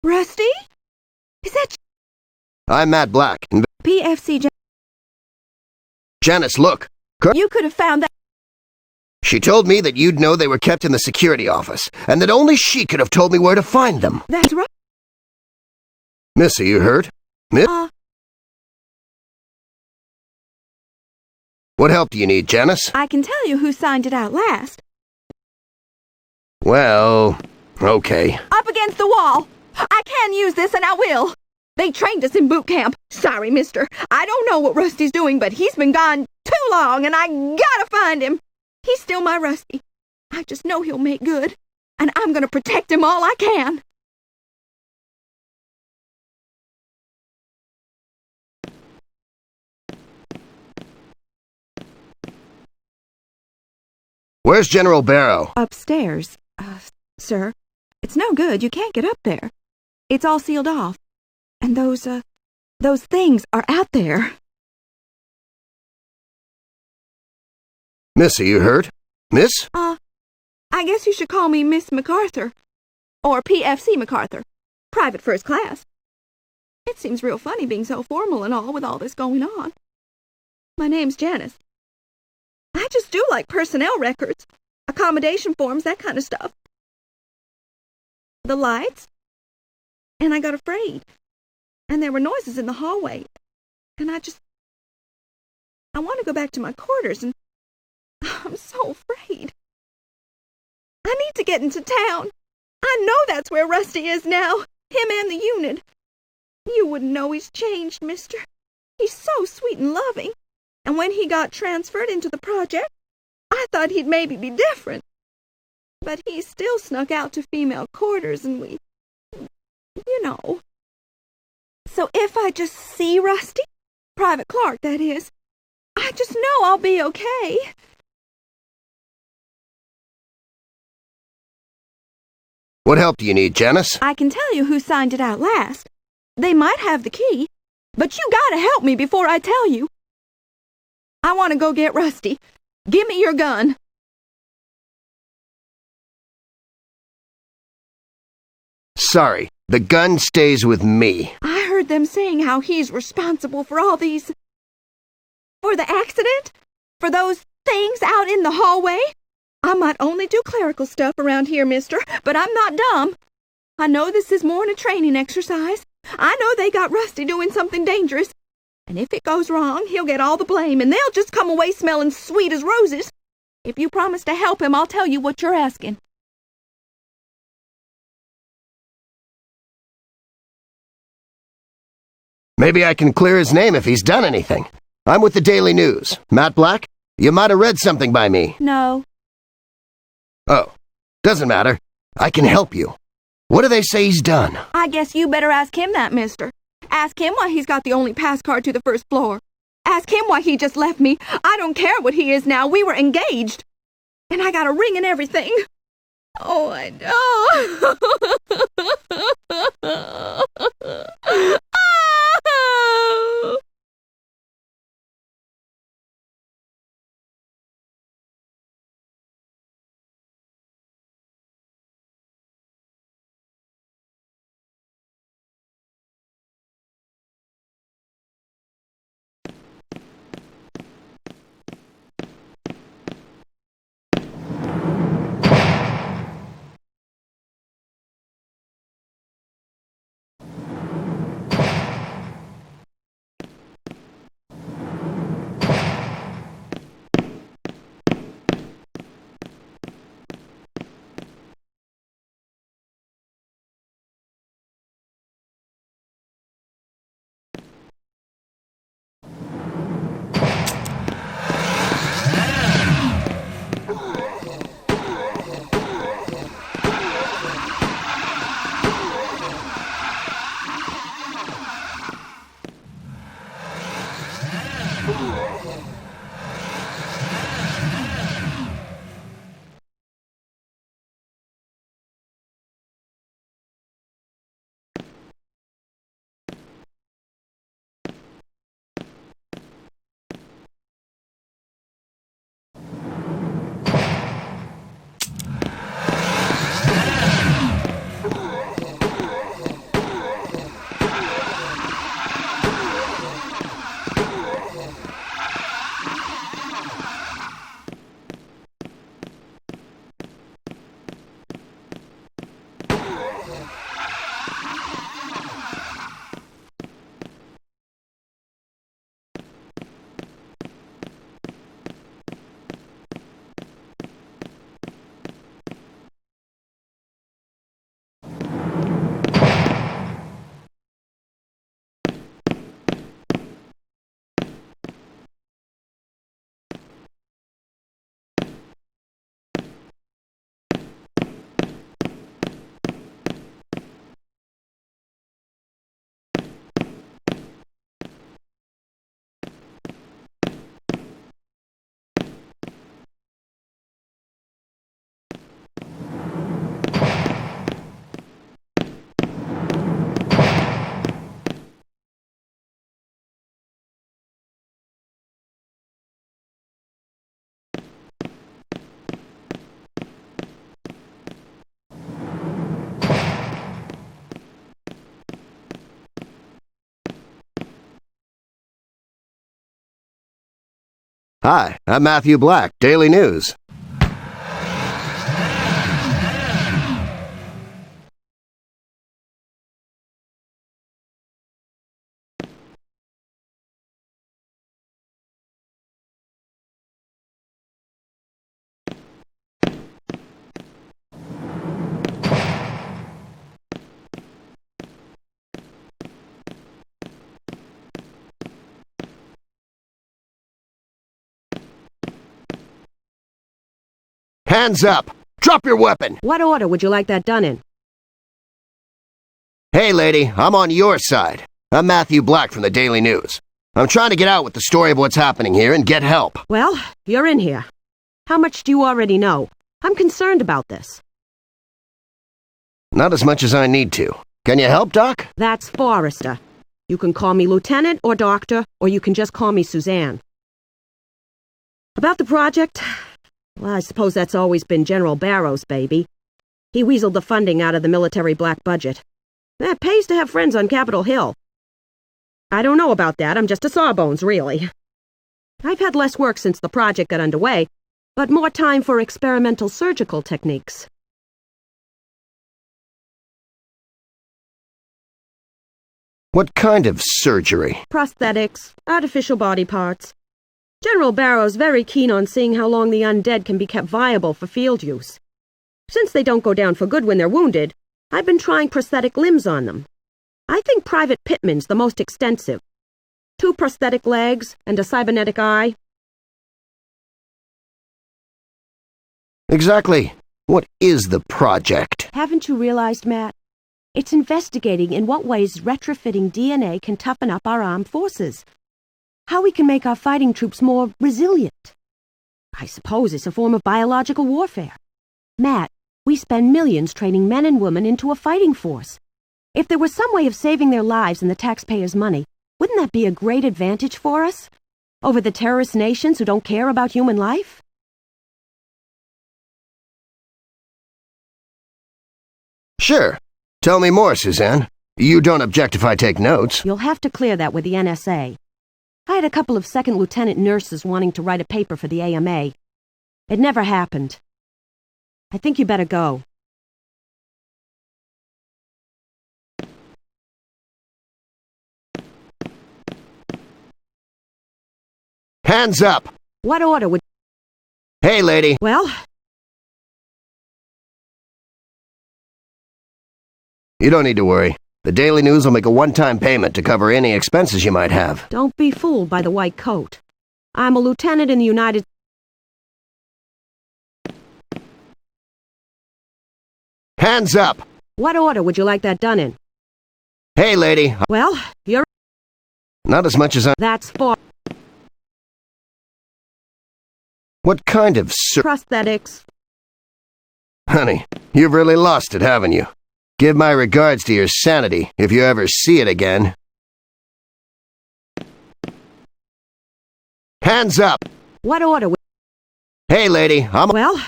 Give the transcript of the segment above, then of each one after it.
Rusty? Is that I'm Matt Black. PFC? Janice, look. You could have found that. She told me that you'd know they were kept in the security office, and that only she could have told me where to find them. That's right. Miss, are you hurt? Miss? What help do you need, Janice? I can tell you who signed it out last. Well, okay. Up against the wall. I can use this, and I will. They trained us in boot camp. Sorry, mister. I don't know what Rusty's doing, but he's been gone too long, and I gotta find him. He's still my Rusty. I just know he'll make good, and I'm gonna protect him all I can. Where's General Barrow? Upstairs, sir. It's no good. You can't get up there. It's all sealed off. And those things are out there. Miss, are you hurt? Miss? I guess you should call me Miss MacArthur. Or PFC MacArthur. Private first class. It seems real funny being so formal and all with all this going on. My name's Janice. I just do like personnel records, accommodation forms, that kind of stuff. The lights. And I got afraid. And there were noises in the hallway. And I want to go back to my quarters, and I'm so afraid. I need to get into town. I know that's where Rusty is now. Him and the unit. You wouldn't know he's changed, mister. He's so sweet and loving. And when he got transferred into the project, I thought he'd maybe be different. But he still snuck out to female quarters, and you know. So if I just see Rusty, Private Clark, that is, I just know I'll be okay. What help do you need, Janice? I can tell you who signed it out last. They might have the key, but you gotta help me before I tell you. I want to go get Rusty. Give me your gun. Sorry, the gun stays with me. I heard them saying how he's responsible for all these... For the accident? For those things out in the hallway? I might only do clerical stuff around here, mister, but I'm not dumb. I know this is more than a training exercise. I know they got Rusty doing something dangerous. And if it goes wrong, he'll get all the blame, and they'll just come away smelling sweet as roses. If you promise to help him, I'll tell you what you're asking. Maybe I can clear his name if he's done anything. I'm with the Daily News. Matt Black? You might have read something by me. No. Oh, doesn't matter. I can help you. What do they say he's done? I guess you better ask him that, mister. Ask him why he's got the only pass card to the first floor. Ask him why he just left me. I don't care what he is now. We were engaged. And I got a ring and everything. Oh, I know. Hi, I'm Matthew Black, Daily News. Hands up! Drop your weapon! What order would you like that done in? Hey, lady, I'm on your side. I'm Matthew Black from the Daily News. I'm trying to get out with the story of what's happening here and get help. Well, you're in here. How much do you already know? I'm concerned about this. Not as much as I need to. Can you help, Doc? That's Forrester. You can call me Lieutenant or Doctor, or you can just call me Suzanne. About the project, well, I suppose that's always been General Barrow's baby. He weaseled the funding out of the military black budget. That pays to have friends on Capitol Hill. I don't know about that, I'm just a sawbones, really. I've had less work since the project got underway, but more time for experimental surgical techniques. What kind of surgery? Prosthetics, artificial body parts. General Barrow's very keen on seeing how long the undead can be kept viable for field use. Since they don't go down for good when they're wounded, I've been trying prosthetic limbs on them. I think Private Pittman's the most extensive. 2 prosthetic legs and a cybernetic eye. Exactly. What is the project? Haven't you realized, Matt? It's investigating in what ways retrofitting DNA can toughen up our armed forces. How we can make our fighting troops more resilient. I suppose it's a form of biological warfare. Matt, we spend millions training men and women into a fighting force. If there was some way of saving their lives and the taxpayers' money, wouldn't that be a great advantage for us? Over the terrorist nations who don't care about human life? Sure. Tell me more, Suzanne. You don't object if I take notes. You'll have to clear that with the NSA. I had a couple of second lieutenant nurses wanting to write a paper for the AMA. It never happened. I think you better go. Hands up! What order would... Hey, lady. Well... You don't need to worry. The Daily News will make a one-time payment to cover any expenses you might have. Don't be fooled by the white coat. I'm a lieutenant in the United... Hands up! What order would you like that done in? Hey, lady. Well, you're... Not as much as I... That's for... What kind of prosthetics. Honey, you've really lost it, haven't you? Give my regards to your sanity if you ever see it again. Hands up! What order would... Hey, lady, Well...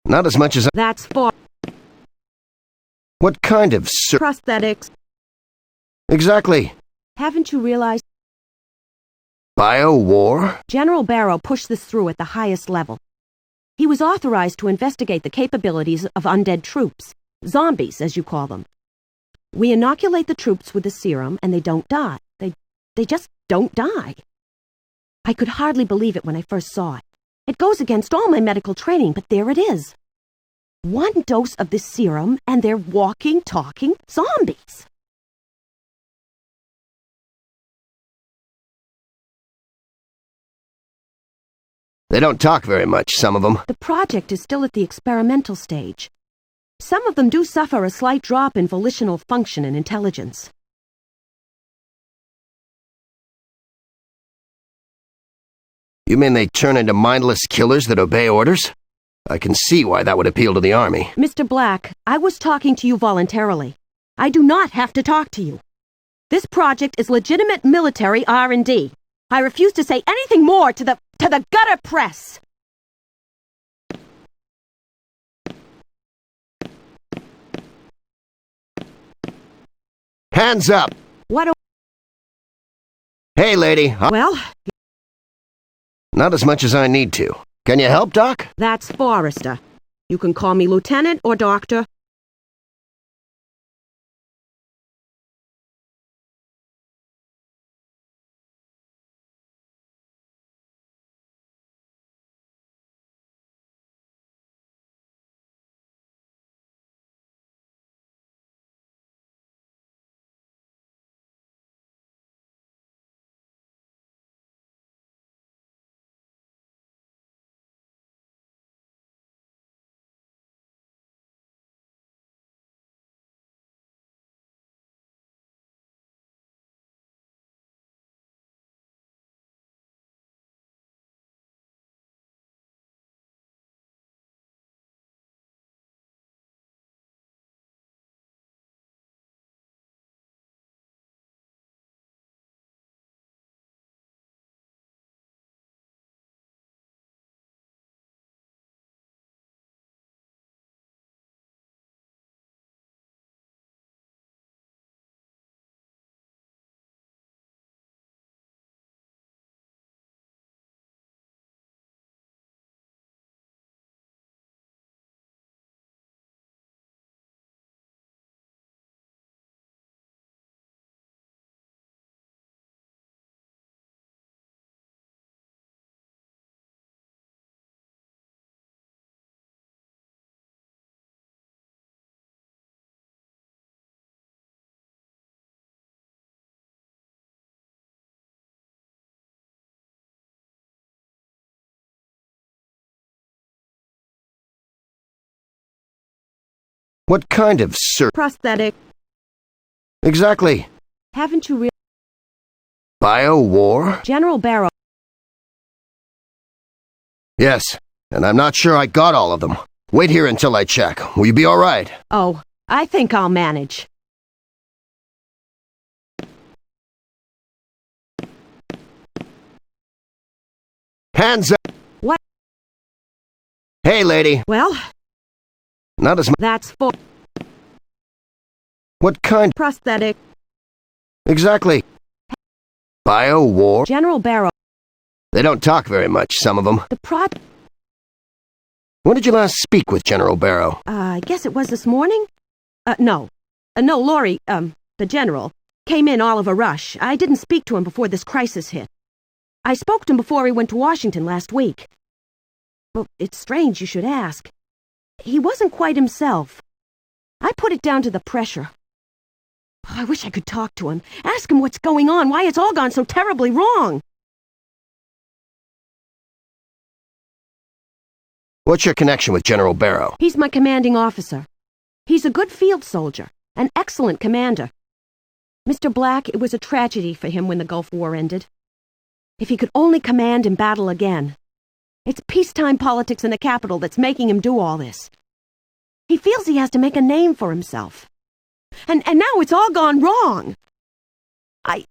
Not as much as I... That's for... What kind of prosthetics. Exactly. Haven't you realized... Bio-war? General Barrow pushed this through at the highest level. He was authorized to investigate the capabilities of undead troops. Zombies, as you call them. We inoculate the troops with the serum, and they don't die. They just don't die. I could hardly believe it when I first saw it. It goes against all my medical training, but there it is. 1 dose of this serum, and they're walking, talking zombies. They don't talk very much, some of them. The project is still at the experimental stage. Some of them do suffer a slight drop in volitional function and intelligence. You mean they turn into mindless killers that obey orders? I can see why that would appeal to the Army. Mr. Black, I was talking to you voluntarily. I do not have to talk to you. This project is legitimate military R&D. I refuse to say anything more to the gutter press. Hands up! What a... Hey, lady. Well... Not as much as I need to. Can you help, Doc? That's Forrester. You can call me Lieutenant or Doctor. What kind of Prosthetic. Exactly. Haven't you Bio-war? General Barrow. Yes, and I'm not sure I got all of them. Wait here until I check. Will you be all right? Oh, I think I'll manage. Hands up! What? Hey, lady. Well, Not as much. that's for What kind? prosthetic. Exactly. Bio-war? General Barrow. They don't talk very much, some of them. The prod... When did you last speak with General Barrow? I guess it was this morning? No. No, Laurie, the general, came in all of a rush. I didn't speak to him before this crisis hit. I spoke to him before he went to Washington last week. Well, it's strange you should ask. He wasn't quite himself. I put it down to the pressure. I wish I could talk to him, ask him what's going on, why it's all gone so terribly wrong. What's your connection with General Barrow? He's my commanding officer. He's a good field soldier, an excellent commander. Mr. Black, it was a tragedy for him when the Gulf War ended. If he could only command in battle again. It's peacetime politics in the capital that's making him do all this. He feels he has to make a name for himself. And now it's all gone wrong. I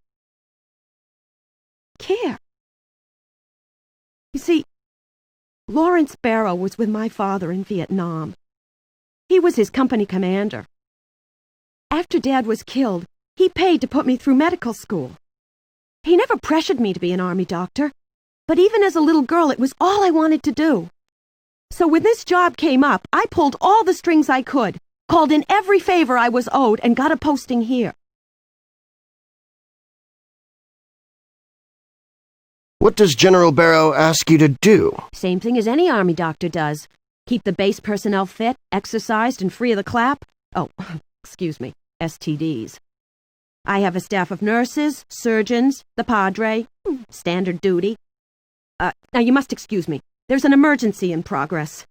care. You see, Lawrence Barrow was with my father in Vietnam. He was his company commander. After Dad was killed, he paid to put me through medical school. He never pressured me to be an army doctor, but even as a little girl, it was all I wanted to do. So when this job came up, I pulled all the strings I could, called in every favor I was owed, and got a posting here. What does General Barrow ask you to do? Same thing as any army doctor does. Keep the base personnel fit, exercised, and free of the clap. Oh, excuse me, STDs. I have a staff of nurses, surgeons, the padre, standard duty. Now you must excuse me. There's an emergency in progress.